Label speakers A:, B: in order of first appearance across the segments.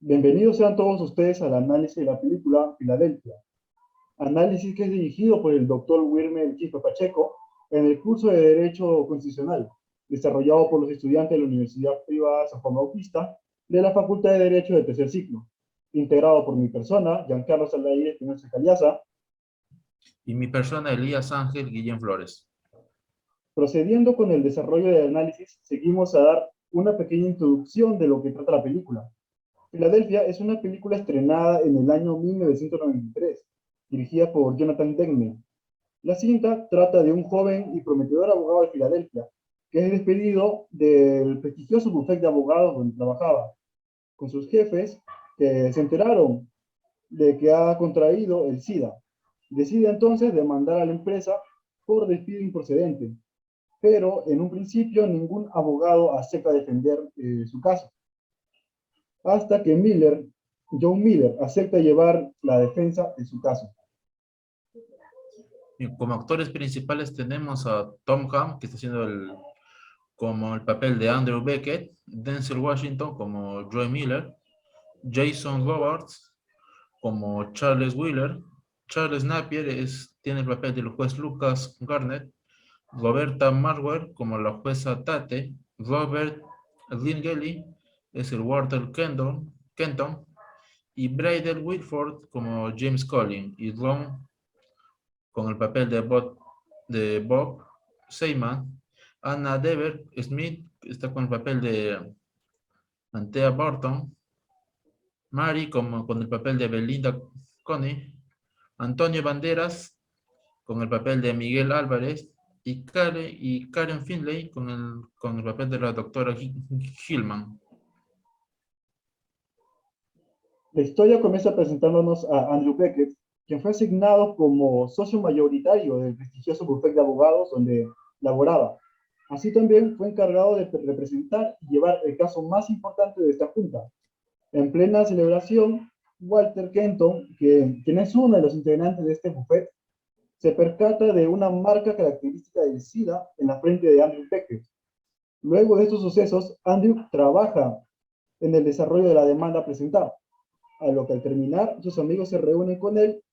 A: Bienvenidos sean todos ustedes al análisis de la película Filadelfia, análisis que es dirigido por el doctor Wilmer Quispe Pacheco en el curso de Derecho Constitucional, desarrollado por los estudiantes de la Universidad Privada San Juan Bautista de la Facultad de Derecho de tercer ciclo, integrado por mi persona, Giancarlo Saldair Espinosa Caliaza.
B: Y mi persona, Elías Ángel Guillén Flores.
A: Procediendo con el desarrollo del análisis, seguimos a dar una pequeña introducción de lo que trata la película. Filadelfia es una película estrenada en el año 1993, dirigida por Jonathan Demme. La cinta trata de un joven y prometedor abogado de Filadelfia, que es despedido del prestigioso bufete de abogados donde trabajaba, con sus jefes que se enteraron de que ha contraído el SIDA. Decide entonces demandar a la empresa por despido improcedente, pero en un principio ningún abogado acepta defender su caso hasta que John Miller, acepta llevar la defensa de su caso.
B: Y como actores principales tenemos a Tom Hamm, que está haciendo como el papel de Andrew Beckett, Denzel Washington como Joy Miller, Jason Robards como Charles Wheeler, Charles Napier tiene el papel del juez Lucas Garnett, Roberta Marwer como la jueza Tate, Robert Lingelly es el Walter Kenton y Braden Whitford como James Collins y Ron con el papel de Bob Seyman. Anna Dever Smith está con el papel de Anthea Burton. Mary con el papel de Belinda Connie. Antonio Banderas con el papel de Miguel Álvarez. Y Karen Finlay con el papel de la doctora Hillman.
A: La historia comienza presentándonos a Andrew Beckett, quien fue asignado como socio mayoritario del prestigioso bufete de abogados donde laboraba. Así también fue encargado de representar y llevar el caso más importante de esta junta. En plena celebración, Walter Kenton, quien es uno de los integrantes de este bufete, se percata de una marca característica del SIDA en la frente de Andrew Beckett. Luego de estos sucesos, Andrew trabaja en el desarrollo de la demanda presentada, a lo que al terminar sus amigos se reúnen con él.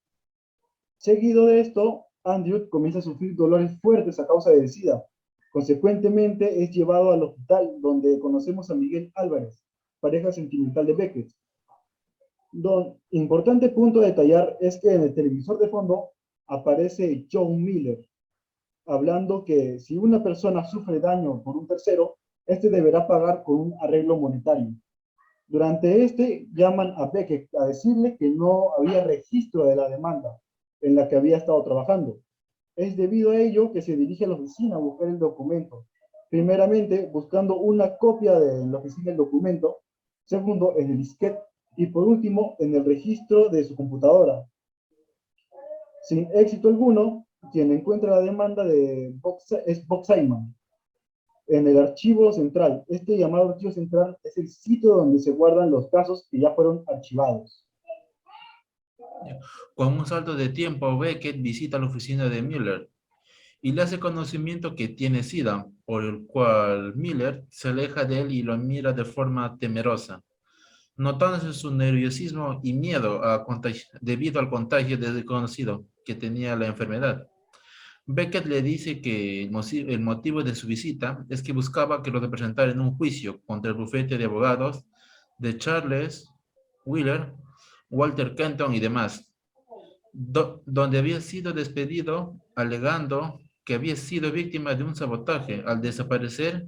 A: Seguido de esto, Andrew comienza a sufrir dolores fuertes a causa del SIDA. Consecuentemente, es llevado al hospital donde conocemos a Miguel Álvarez, pareja sentimental de Beckett. Importante punto a detallar es que en el televisor de fondo aparece John Miller, hablando que si una persona sufre daño por un tercero, este deberá pagar con un arreglo monetario. Durante este, llaman a Beckett a decirle que no había registro de la demanda en la que había estado trabajando. Es debido a ello que se dirige a la oficina a buscar el documento. Primeramente, buscando una copia de la oficina del documento. Segundo, en el disquete. Y por último, en el registro de su computadora. Sin éxito alguno, quien encuentra la demanda es Bob Simon en el archivo central. Este llamado archivo central es el sitio donde se guardan los casos que ya fueron archivados.
B: Con un salto de tiempo, Beckett visita la oficina de Miller y le hace conocimiento que tiene SIDA, por el cual Miller se aleja de él y lo mira de forma temerosa, notándose su nerviosismo y miedo debido al contagio del desconocido que tenía la enfermedad. Beckett le dice que el motivo de su visita es que buscaba que lo representara en un juicio contra el bufete de abogados de Charles Wheeler, Walter Kenton y demás, donde había sido despedido alegando que había sido víctima de un sabotaje al desaparecer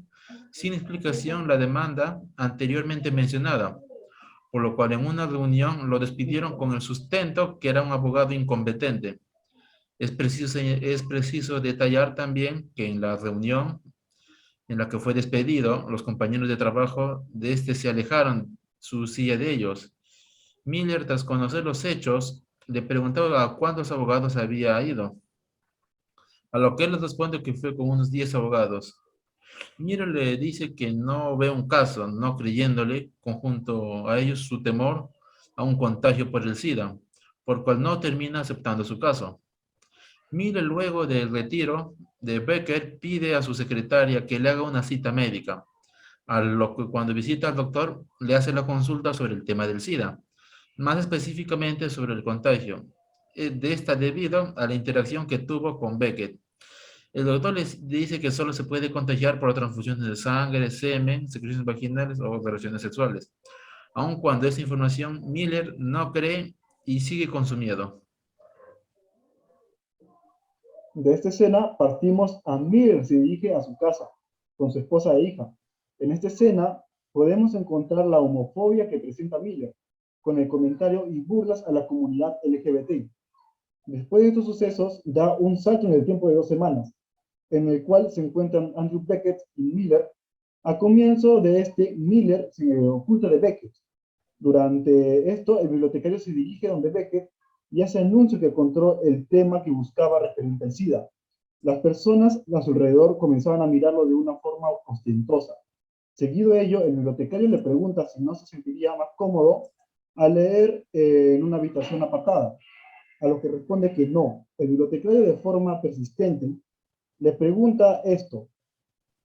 B: sin explicación la demanda anteriormente mencionada, por lo cual en una reunión lo despidieron con el sustento que era un abogado incompetente. Es preciso detallar también que en la reunión en la que fue despedido, los compañeros de trabajo de este se alejaron su silla de ellos. Miller, tras conocer los hechos, le preguntó a cuántos abogados había ido, a lo que él les responde que fue con unos 10 abogados. Miller le dice que no ve un caso, no creyéndole, conjunto a ellos, su temor a un contagio por el SIDA, por cual no termina aceptando su caso. Miller, luego del retiro de Beckett, pide a su secretaria que le haga una cita médica, A lo que cuando visita al doctor, le hace la consulta sobre el tema del SIDA, más específicamente sobre el contagio. De esta debido a la interacción que tuvo con Beckett. El doctor les dice que solo se puede contagiar por transfusiones de sangre, semen, secreciones vaginales o relaciones sexuales. Aun cuando esa información Miller no cree y sigue con su miedo.
A: De esta escena partimos a Miller se dirige a su casa con su esposa e hija. En esta escena podemos encontrar la homofobia que presenta Miller, con el comentario y burlas a la comunidad LGBT. Después de estos sucesos, da un salto en el tiempo de 2 semanas, en el cual se encuentran Andrew Beckett y Miller. A comienzo de este, Miller se oculta de Beckett. Durante esto, el bibliotecario se dirige a donde Beckett y hace anuncio que encontró el tema que buscaba referente al SIDA. Las personas a su alrededor comenzaban a mirarlo de una forma ostentosa. Seguido de ello, el bibliotecario le pregunta si no se sentiría más cómodo al leer en una habitación apartada, a lo que responde que no. El bibliotecario, de forma persistente, le pregunta esto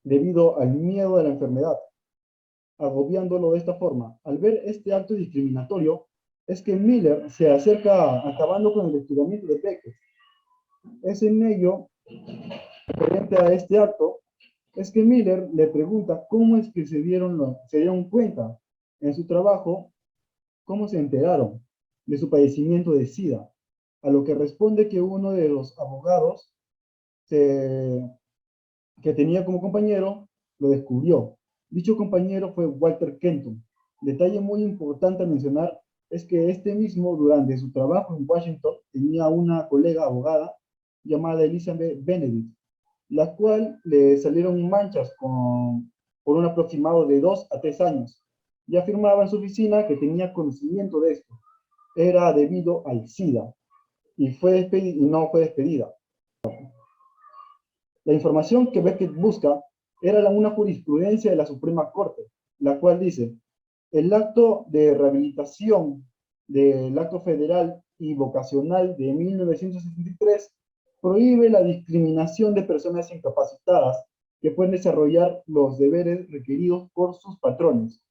A: debido al miedo de la enfermedad, agobiándolo de esta forma. Al ver este acto discriminatorio, es que Miller se acerca acabando con el estudiamiento de Beckett. Es en ello, referente a este acto, es que Miller le pregunta cómo es que se dieron cuenta en su trabajo, cómo se enteraron de su padecimiento de SIDA, a lo que responde que uno de los abogados se, que tenía como compañero lo descubrió. Dicho compañero fue Walter Kenton. Detalle muy importante a mencionar es que este mismo, durante su trabajo en Washington, tenía una colega abogada llamada Elizabeth Benedict, la cual le salieron manchas por un aproximado de 2 a 3 años. Y afirmaba en su oficina que tenía conocimiento de esto. Era debido al SIDA y no fue despedida. La información que Beckett busca era una jurisprudencia de la Suprema Corte, la cual dice, el acto de rehabilitación del acto federal y vocacional de 1963 prohíbe la discriminación de personas incapacitadas que pueden desarrollar los deberes requeridos por sus patrones.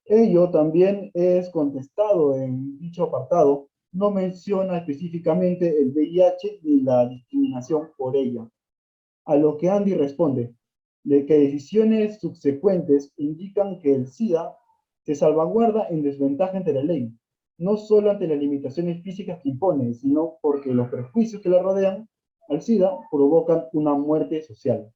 A: Ello también es contestado en dicho apartado, no menciona específicamente el VIH ni la discriminación por ella. A lo que Andy responde, de que decisiones subsecuentes indican que el SIDA se salvaguarda en desventaja ante la ley, no solo ante las limitaciones físicas que impone, sino porque los prejuicios que la rodean al SIDA provocan una muerte social.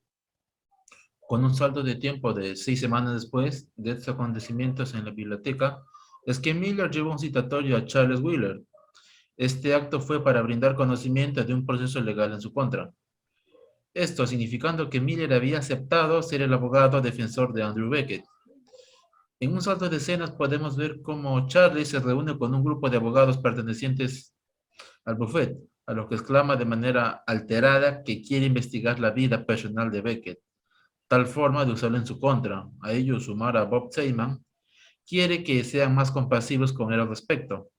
B: Con un salto de tiempo de 6 semanas después de estos acontecimientos en la biblioteca, es que Miller llevó un citatorio a Charles Wheeler. Este acto fue para brindar conocimiento de un proceso legal en su contra. Esto significando que Miller había aceptado ser el abogado defensor de Andrew Beckett. En un salto de escenas podemos ver cómo Charlie se reúne con un grupo de abogados pertenecientes al buffet, a lo que exclama de manera alterada que quiere investigar la vida personal de Beckett, tal forma de usarlo en su contra. A ello sumar a Bob Seymour, quiere que sean más compasivos con él al respecto,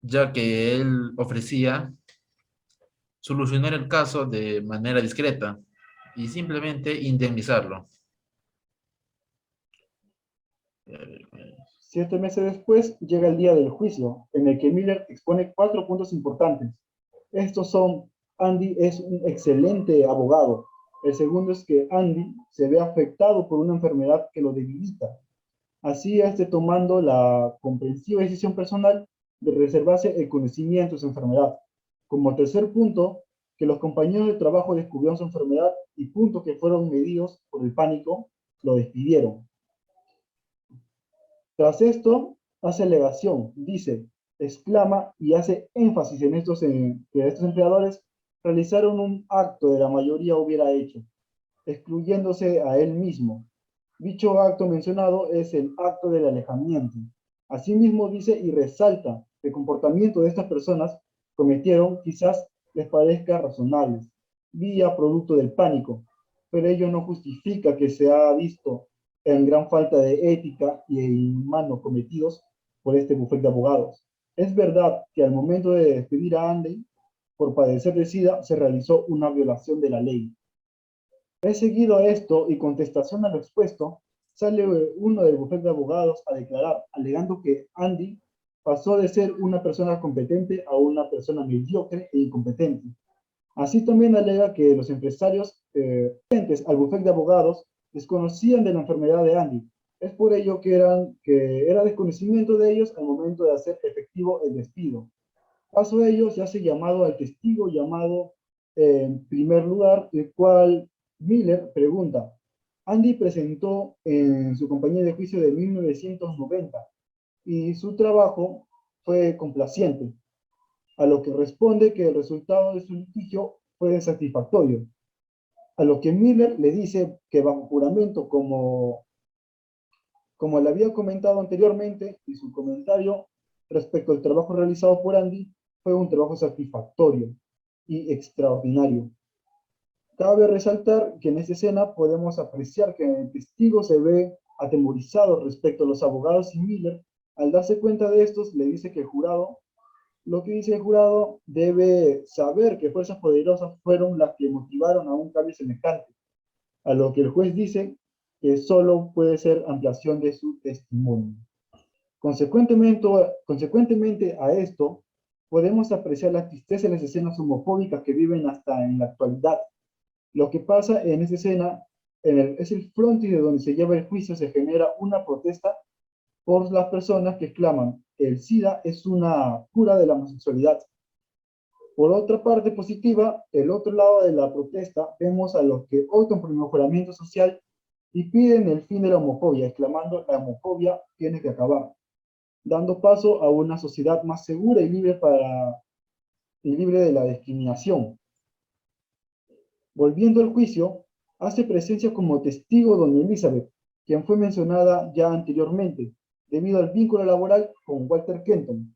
B: ya que él ofrecía solucionar el caso de manera discreta y simplemente indemnizarlo.
A: 7 meses después llega el día del juicio, en el que Miller expone 4 puntos importantes. Estos son, Andy es un excelente abogado. El segundo es que Andy se ve afectado por una enfermedad que lo debilita. Así esté tomando la comprensiva decisión personal de reservarse el conocimiento de su enfermedad. Como tercer punto, que los compañeros de trabajo descubrieron su enfermedad y punto que fueron medidos por el pánico, lo despidieron. Tras esto, hace alegación, dice, exclama y hace énfasis en que estos empleadores realizaron un acto de la mayoría hubiera hecho, excluyéndose a él mismo. Dicho acto mencionado es el acto del alejamiento. Asimismo dice y resalta que el comportamiento de estas personas cometieron quizás les parezca razonable, vía producto del pánico, pero ello no justifica que se ha visto en gran falta de ética y inhumano cometidos por este bufete de abogados. Es verdad que al momento de despedir a Andy por padecer de SIDA se realizó una violación de la ley. He seguido a esto y contestación a lo expuesto, sale uno del bufete de abogados a declarar, alegando que Andy pasó de ser una persona competente a una persona mediocre e incompetente. Así también alega que los empresarios presentes al bufete de abogados desconocían de la enfermedad de Andy. Es por ello que era desconocimiento de ellos al momento de hacer efectivo el despido. Paso a ello, se hace llamado al testigo llamado en primer lugar, el cual Miller pregunta. Andy presentó en su compañía de juicio de 1990 y su trabajo fue complaciente, a lo que responde que el resultado de su litigio fue satisfactorio. A lo que Miller le dice que bajo juramento, como le había comentado anteriormente, y su comentario respecto al trabajo realizado por Andy fue un trabajo satisfactorio y extraordinario. Cabe resaltar que en esta escena podemos apreciar que el testigo se ve atemorizado respecto a los abogados y Miller, al darse cuenta de estos, le dice que el jurado, lo que dice el jurado, debe saber que fuerzas poderosas fueron las que motivaron a un cambio semejante, a lo que el juez dice que solo puede ser ampliación de su testimonio. Consecuentemente a esto, podemos apreciar la tristeza de las escenas homofóbicas que viven hasta en la actualidad. Lo que pasa en esa escena es el frontis de donde se lleva el juicio, se genera una protesta por las personas que exclaman, el SIDA es una cura de la homosexualidad. Por otra parte positiva, el otro lado de la protesta, vemos a los que optan por el mejoramiento social y piden el fin de la homofobia, exclamando, la homofobia tiene que acabar, dando paso a una sociedad más segura y libre de la discriminación. Volviendo al juicio, hace presencia como testigo doña Elizabeth, quien fue mencionada ya anteriormente, debido al vínculo laboral con Walter Kenton.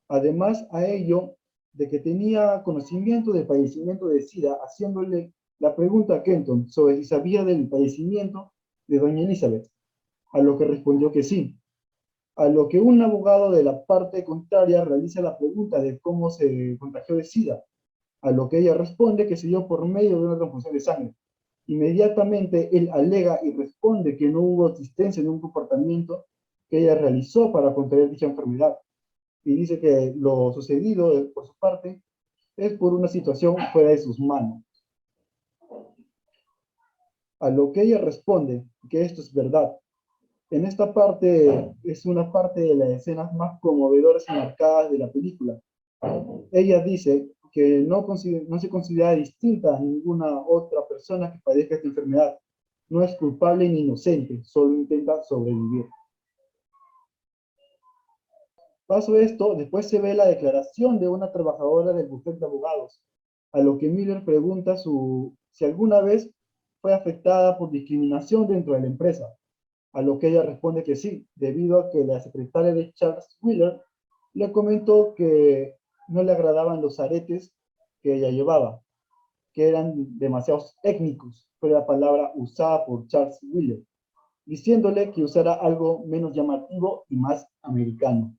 A: Además a ello de que tenía conocimiento del padecimiento de SIDA, haciéndole la pregunta a Kenton sobre si sabía del padecimiento de doña Elizabeth, a lo que respondió que sí. A lo que un abogado de la parte contraria realiza la pregunta de cómo se contagió de SIDA, a lo que ella responde que se dio por medio de una transfusión de sangre. Inmediatamente él alega y responde que no hubo existencia de un comportamiento que ella realizó para contraer dicha enfermedad. Y dice que lo sucedido por su parte es por una situación fuera de sus manos. A lo que ella responde que esto es verdad. En esta parte es una parte de las escenas más conmovedoras y marcadas de la película. Ella dice que no se considera distinta a ninguna otra persona que padezca esta enfermedad. No es culpable ni inocente, solo intenta sobrevivir. Paso esto, después se ve la declaración de una trabajadora del bufete de abogados, a lo que Miller pregunta si alguna vez fue afectada por discriminación dentro de la empresa, a lo que ella responde que sí, debido a que la secretaria de Charles Wheeler le comentó que no le agradaban los aretes que ella llevaba, que eran demasiados étnicos, fue la palabra usada por Charles Wheeler, diciéndole que usara algo menos llamativo y más americano.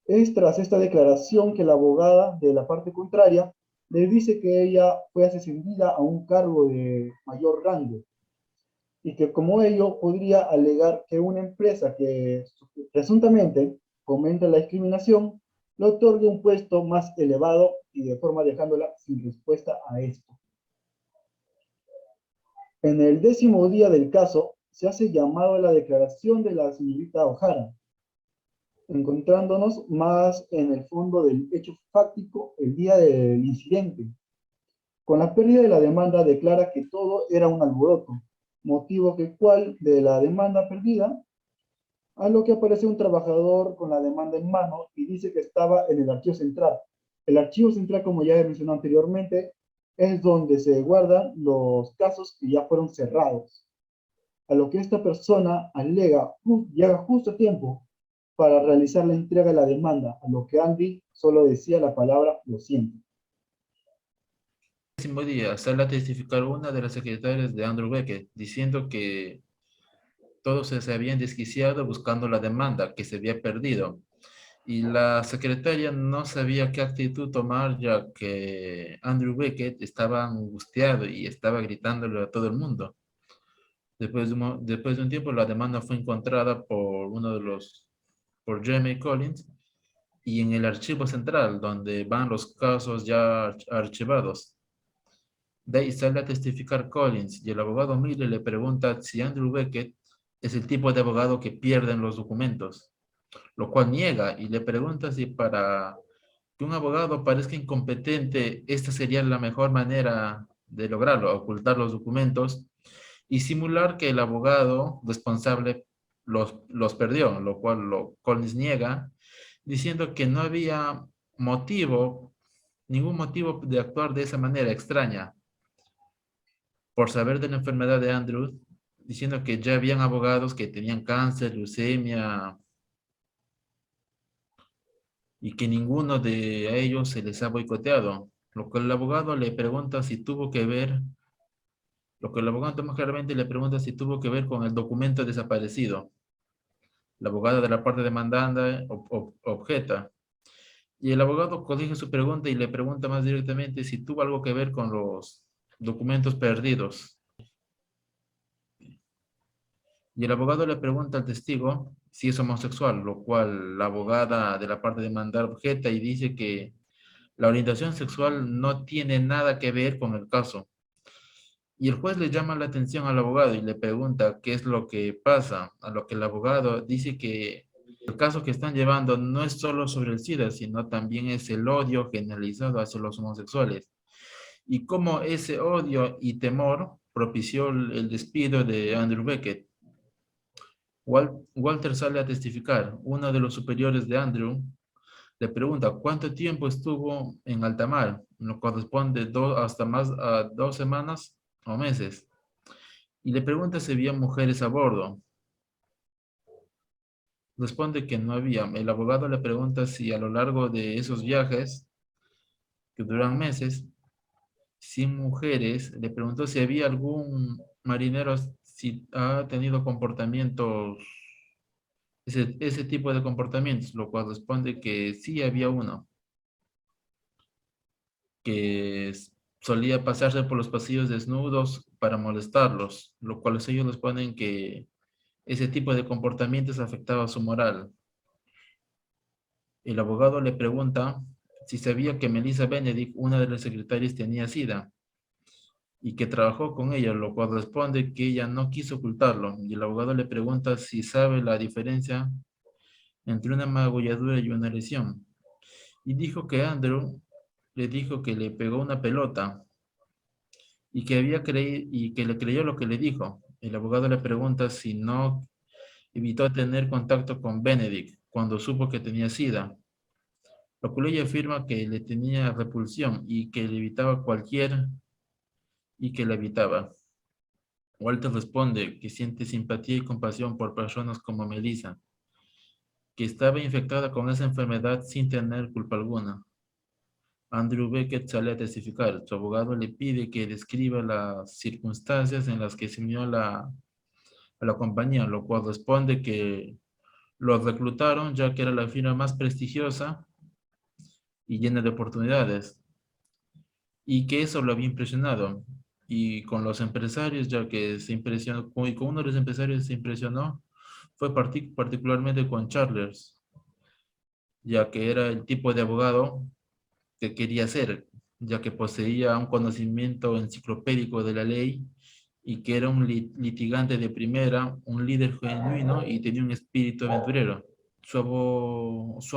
A: Es tras esta declaración que la abogada de la parte contraria le dice que ella fue ascendida a un cargo de mayor rango y que como ello podría alegar que una empresa que presuntamente fomenta la discriminación le otorgue un puesto más elevado y de forma dejándola sin respuesta a esto. En el 10º día del caso se hace llamado a la declaración de la señorita O'Hara, encontrándonos más en el fondo del hecho fáctico el día del incidente. Con la pérdida de la demanda declara que todo era un alboroto, motivo que cual de la demanda perdida, a lo que aparece un trabajador con la demanda en mano y dice que estaba en el archivo central. El archivo central, como ya he mencionado anteriormente, es donde se guardan los casos que ya fueron cerrados. A lo que esta persona alega llega justo a tiempo para realizar la entrega de la demanda, a lo que Andy solo decía la palabra lo siento.
B: El mismo día sale a testificar una de las secretarias de Andrew Beckett, diciendo que todos se habían desquiciado buscando la demanda, que se había perdido, Y la secretaria no sabía qué actitud tomar, ya que Andrew Beckett estaba angustiado y estaba gritándole a todo el mundo. Después de un tiempo, la demanda fue encontrada por Jamie Collins y en el archivo central, donde van los casos ya archivados. De ahí sale a testificar Collins y el abogado Miller le pregunta si Andrew Beckett es el tipo de abogado que pierden los documentos, lo cual niega y le pregunta si para que un abogado parezca incompetente, esta sería la mejor manera de lograrlo, ocultar los documentos y simular que el abogado responsable los perdió, lo cual Collins niega, diciendo que no había motivo, ningún motivo de actuar de esa manera extraña, por saber de la enfermedad de Andrew, diciendo que ya habían abogados que tenían cáncer, leucemia, y que ninguno de ellos se les ha boicoteado. Lo que el abogado le pregunta si tuvo que ver, lo que el abogado más claramente le pregunta si tuvo que ver con el documento desaparecido. La abogada de la parte demandante objeta. Y el abogado corrige su pregunta y le pregunta más directamente si tuvo algo que ver con los documentos perdidos. Y el abogado le pregunta al testigo si es homosexual, lo cual la abogada de la parte demandante objeta y dice que la orientación sexual no tiene nada que ver con el caso. Y el juez le llama la atención al abogado y le pregunta qué es lo que pasa, a lo que el abogado dice que el caso que están llevando no es solo sobre el SIDA, sino también es el odio generalizado hacia los homosexuales. Y cómo ese odio y temor propició el despido de Andrew Beckett. Walter sale a testificar. Uno de los superiores de Andrew le pregunta cuánto tiempo estuvo en alta mar, lo corresponde hasta más a 2 semanas o meses. Y le pregunta si había mujeres a bordo. Responde que no había. El abogado le pregunta si a lo largo de esos viajes, que duran meses, sin mujeres, le preguntó si había algún marinero si ha tenido comportamientos, ese tipo de comportamientos, lo cual responde que sí había uno, que solía pasarse por los pasillos desnudos para molestarlos, lo cual ellos responden que ese tipo de comportamientos afectaba su moral. El abogado le pregunta si sabía que Melissa Benedict, una de las secretarias, tenía SIDA y que trabajó con ella, lo cual responde que ella no quiso ocultarlo. Y el abogado le pregunta si sabe la diferencia entre una magulladura y una lesión. Y dijo que Andrew le dijo que le pegó una pelota y que y que le creyó lo que le dijo. El abogado le pregunta si no evitó tener contacto con Benedict cuando supo que tenía SIDA. Lo cual ella afirma que le tenía repulsión y que le evitaba y que la evitaba. Walter responde que siente simpatía y compasión por personas como Melissa, que estaba infectada con esa enfermedad sin tener culpa alguna. Andrew Beckett sale a testificar. Su abogado le pide que describa las circunstancias en las que se unió a la compañía, lo cual responde que lo reclutaron ya que era la firma más prestigiosa y llena de oportunidades, y que eso lo había impresionado. Y con los empresarios, ya que se impresionó, y con uno de los empresarios se impresionó, fue particularmente con Charles, ya que era el tipo de abogado que quería ser, ya que poseía un conocimiento enciclopédico de la ley y que era un litigante de primera, un líder genuino y tenía un espíritu aventurero. Su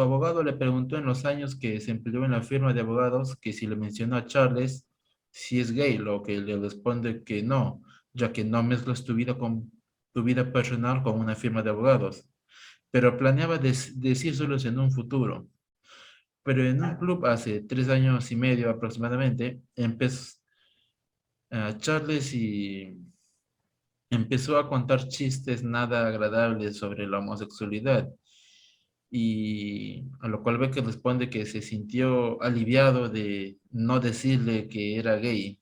B: abogado le preguntó en los años que se empleó en la firma de abogados que si le mencionó a Charles si es gay, lo que le responde que no, ya que no mezclas tu vida personal con una firma de abogados, pero planeaba decírselos en un futuro. Pero en un club hace 3 años y medio aproximadamente, Charles empezó a contar chistes nada agradables sobre la homosexualidad y a lo cual Becker responde que se sintió aliviado de no decirle que era gay.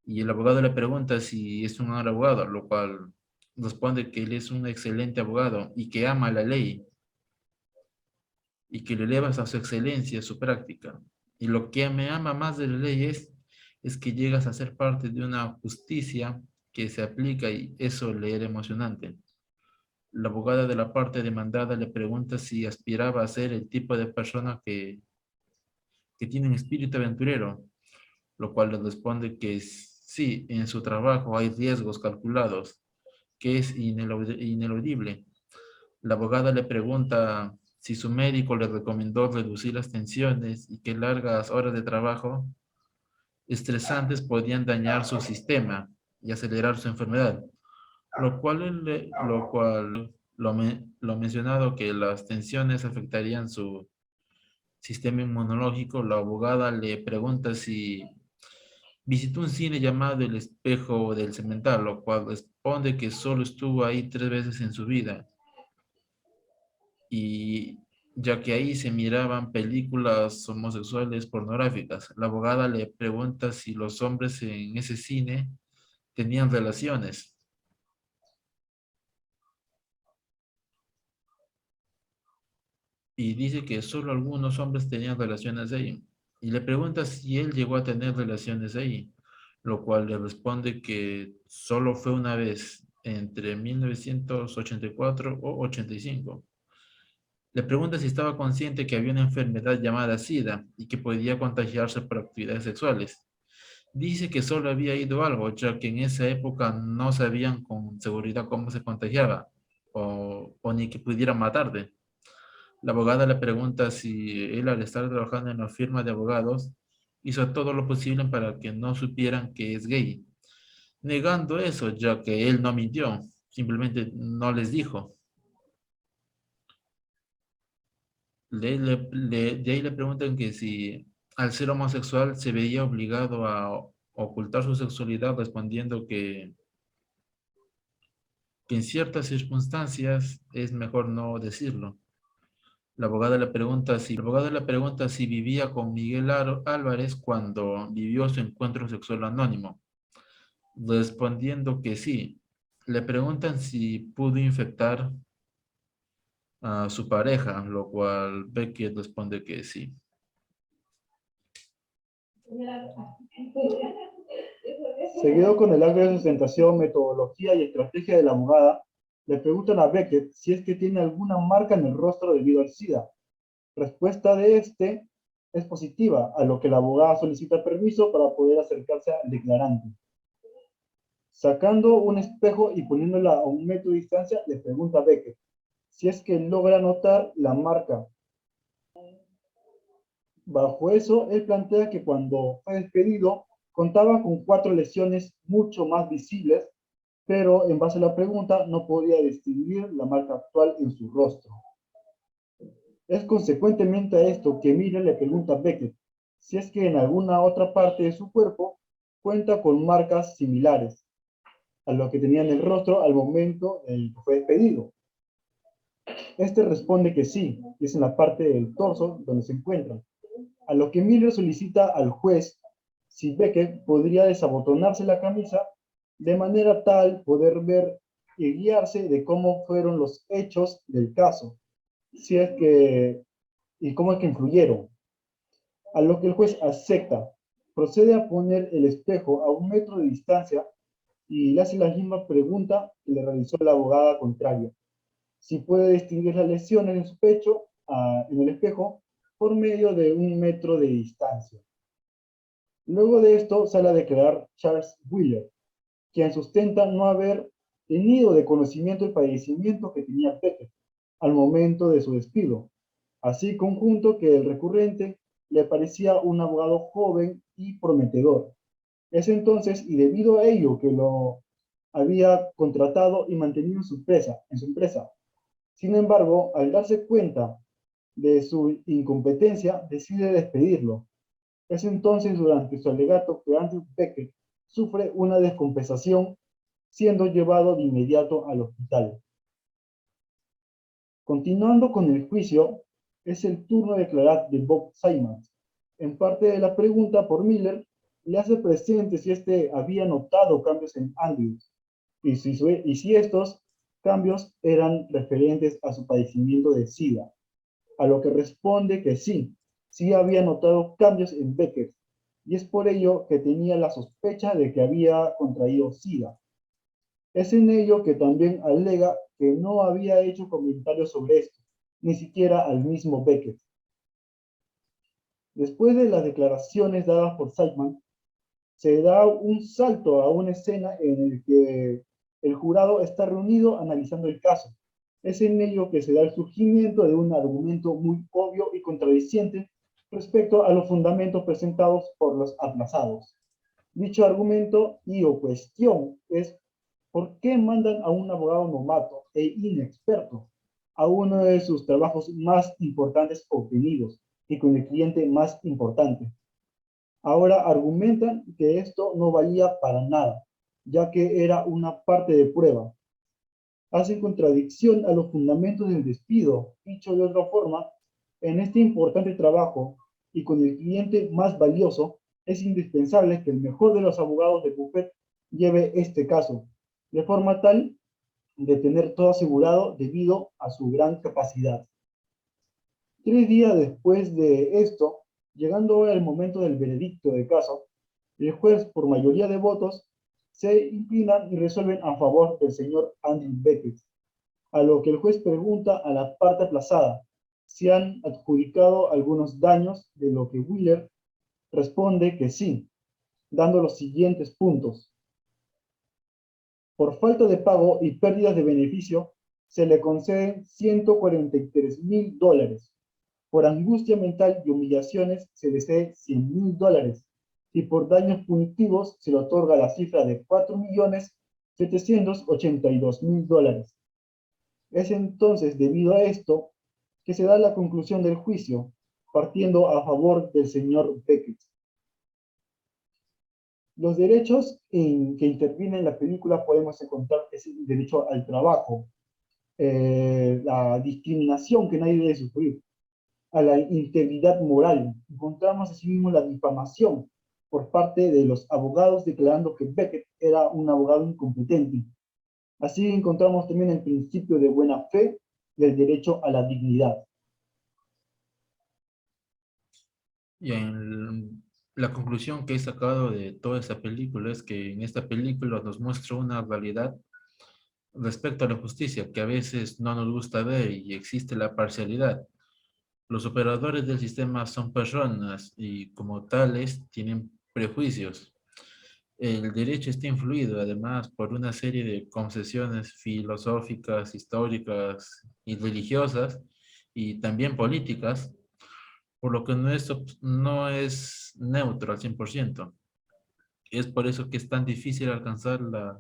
B: Y el abogado le pregunta si es un mal abogado, a lo cual responde que él es un excelente abogado y que ama la ley y que le elevas a su excelencia, su práctica. Y lo que me ama más de la ley es que llegas a ser parte de una justicia que se aplica y eso le era emocionante. La abogada de la parte demandada le pregunta si aspiraba a ser el tipo de persona que tiene un espíritu aventurero, lo cual le responde que sí, en su trabajo hay riesgos calculados, que es ineludible. La abogada le pregunta si su médico le recomendó reducir las tensiones y que largas horas de trabajo estresantes podían dañar su sistema y acelerar su enfermedad, lo mencionado que las tensiones afectarían su sistema inmunológico. La abogada le pregunta si visitó un cine llamado El Espejo del Cemental, lo cual responde que solo estuvo ahí 3 veces en su vida, y ya que ahí se miraban películas homosexuales pornográficas. La abogada le pregunta si los hombres en ese cine tenían relaciones y dice que solo algunos hombres tenían relaciones ahí. Y le pregunta si él llegó a tener relaciones ahí, lo cual le responde que solo fue una vez entre 1984 o 85. Le pregunta si estaba consciente que había una enfermedad llamada SIDA y que podía contagiarse por actividades sexuales. Dice que solo había ido algo, ya que en esa época no sabían con seguridad cómo se contagiaba o ni que pudiera matarte. La abogada le pregunta si él, al estar trabajando en la firma de abogados, hizo todo lo posible para que no supieran que es gay, negando eso, ya que él no mintió, simplemente no les dijo. De ahí le preguntan que si al ser homosexual se veía obligado a ocultar su sexualidad, respondiendo que en ciertas circunstancias es mejor no decirlo. La abogada le pregunta si vivía con Miguel Álvarez cuando vivió su encuentro sexual anónimo, respondiendo que sí. Le preguntan si pudo infectar a su pareja, lo cual Becky responde que sí.
A: Seguido con el acto de sustentación, metodología y estrategia de la abogada, le preguntan a Beckett si es que tiene alguna marca en el rostro debido al SIDA. Respuesta de este es positiva, a lo que la abogada solicita permiso para poder acercarse al declarante. Sacando un espejo y poniéndola a 1 metro de distancia, le pregunta a Beckett si es que logra notar la marca. Bajo eso, él plantea que cuando fue despedido contaba con 4 lesiones mucho más visibles, pero en base a la pregunta no podía distinguir la marca actual en su rostro. Es consecuentemente a esto que Miller le pregunta a Beckett si es que en alguna otra parte de su cuerpo cuenta con marcas similares a lo que tenía en el rostro al momento en que fue despedido. Este responde que sí, y es en la parte del torso donde se encuentran. A lo que Miller solicita al juez si Beckett podría desabotonarse la camisa de manera tal poder ver y guiarse de cómo fueron los hechos del caso, si es que, y cómo es que influyeron. A lo que el juez acepta, procede a poner el espejo a 1 metro de distancia y le hace la misma pregunta que le realizó la abogada contraria. Si puede distinguir las lesiones en su pecho en el espejo por medio de 1 metro de distancia. Luego de esto sale a declarar Charles Wheeler, quien sustenta no haber tenido de conocimiento el padecimiento que tenía Beckett al momento de su despido, así conjunto que el recurrente le parecía un abogado joven y prometedor. Es entonces, y debido a ello que lo había contratado y mantenido en su empresa. Sin embargo, al darse cuenta de su incompetencia, decide despedirlo. Es entonces durante su alegato que Andrew Beckett sufre una descompensación, siendo llevado de inmediato al hospital. Continuando con el juicio, es el turno de declarar de Bob Simons. En parte de la pregunta por Miller, le hace presente si éste había notado cambios en Andrews y si estos cambios eran referentes a su padecimiento de SIDA. a lo que responde que sí había notado cambios en Beckett, y es por ello que tenía la sospecha de que había contraído SIDA. Es en ello que también alega que no había hecho comentarios sobre esto, ni siquiera al mismo Beckett. Después de las declaraciones dadas por Saltman, se da un salto a una escena en el que el jurado está reunido analizando el caso. Es en ello que se da el surgimiento de un argumento muy obvio y contradiciente respecto a los fundamentos presentados por los aplazados. Dicho argumento y o cuestión es: ¿por qué mandan a un abogado novato e inexperto a uno de sus trabajos más importantes obtenidos y con el cliente más importante? Ahora argumentan que esto no valía para nada, ya que era una parte de prueba. Hacen contradicción a los fundamentos del despido. Dicho de otra forma, en este importante trabajo y con el cliente más valioso, es indispensable que el mejor de los abogados de Buffett lleve este caso, de forma tal de tener todo asegurado debido a su gran capacidad. 3 días después de esto, llegando ahora el momento del veredicto de caso, el juez, por mayoría de votos, se inclinan y resuelven a favor del señor Andrew Beckett, a lo que el juez pregunta a la parte aplazada si han adjudicado algunos daños, de lo que Wheeler responde que sí, dando los siguientes puntos. Por falta de pago y pérdidas de beneficio, se le conceden $143,000. Por angustia mental y humillaciones se le cede $100,000. Y por daños punitivos se le otorga la cifra de $4,782,000. Es entonces debido a esto que se da la conclusión del juicio, partiendo a favor del señor Beckett. Los derechos que intervienen en la película podemos encontrar el derecho al trabajo, la discriminación que nadie debe sufrir, a la integridad moral. Encontramos asimismo la difamación por parte de los abogados declarando que Beckett era un abogado incompetente. Así encontramos también el principio de buena fe y el derecho a la dignidad.
B: Y la conclusión que he sacado de toda esta película es que en esta película nos muestra una realidad respecto a la justicia que a veces no nos gusta ver y existe la parcialidad. Los operadores del sistema son personas y como tales tienen prejuicios. El derecho está influido además por una serie de concesiones filosóficas, históricas y religiosas y también políticas, por lo que no es neutro al 100%. Es por eso que es tan difícil alcanzar la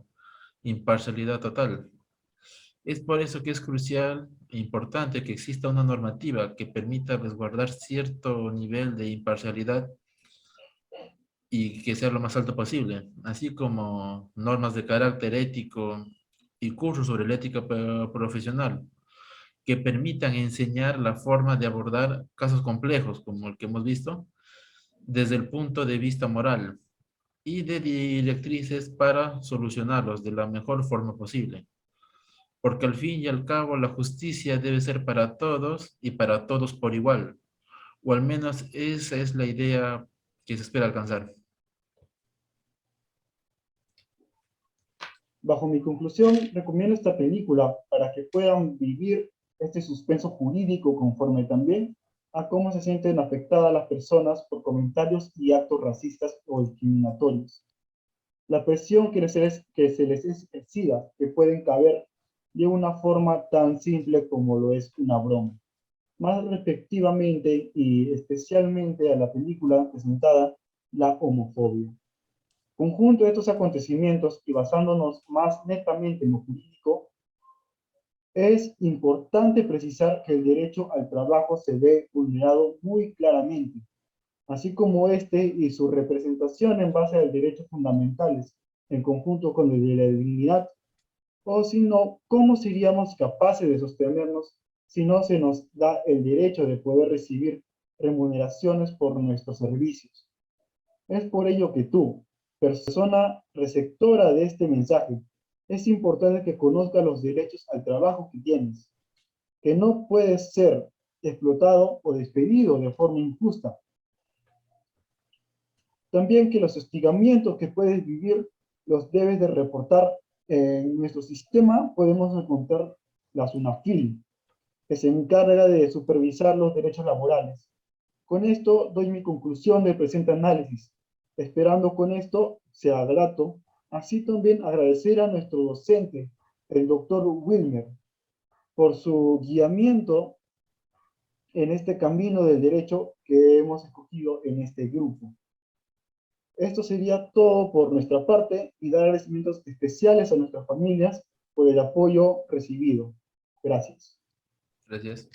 B: imparcialidad total. Es por eso que es crucial e importante que exista una normativa que permita resguardar cierto nivel de imparcialidad y que sea lo más alto posible, así como normas de carácter ético y cursos sobre la ética profesional que permitan enseñar la forma de abordar casos complejos, como el que hemos visto, desde el punto de vista moral y de directrices para solucionarlos de la mejor forma posible. Porque al fin y al cabo la justicia debe ser para todos y para todos por igual, o al menos esa es la idea que se espera alcanzar.
A: Bajo mi conclusión, recomiendo esta película para que puedan vivir este suspenso jurídico conforme también a cómo se sienten afectadas las personas por comentarios y actos racistas o discriminatorios. La presión que se les es ejercida, que pueden caber de una forma tan simple como lo es una broma. Más respectivamente y especialmente a la película presentada, la homofobia. Conjunto de estos acontecimientos y basándonos más netamente en lo jurídico, es importante precisar que el derecho al trabajo se ve vulnerado muy claramente, así como este y su representación en base a derechos fundamentales, en conjunto con el de la dignidad, o si no, ¿cómo seríamos capaces de sostenernos si no se nos da el derecho de poder recibir remuneraciones por nuestros servicios? Es por ello que tú, persona receptora de este mensaje, es importante que conozcas los derechos al trabajo que tienes, que no puedes ser explotado o despedido de forma injusta. También que los hostigamientos que puedes vivir los debes de reportar. En nuestro sistema podemos encontrar la SUNAFIL, que se encarga de supervisar los derechos laborales. Con esto doy mi conclusión del presente análisis, esperando con esto sea grato. Así también agradecer a nuestro docente, el doctor Wilmer, por su guiamiento en este camino del derecho que hemos escogido en este grupo. Esto sería todo por nuestra parte y dar agradecimientos especiales a nuestras familias por el apoyo recibido. Gracias.
B: Gracias.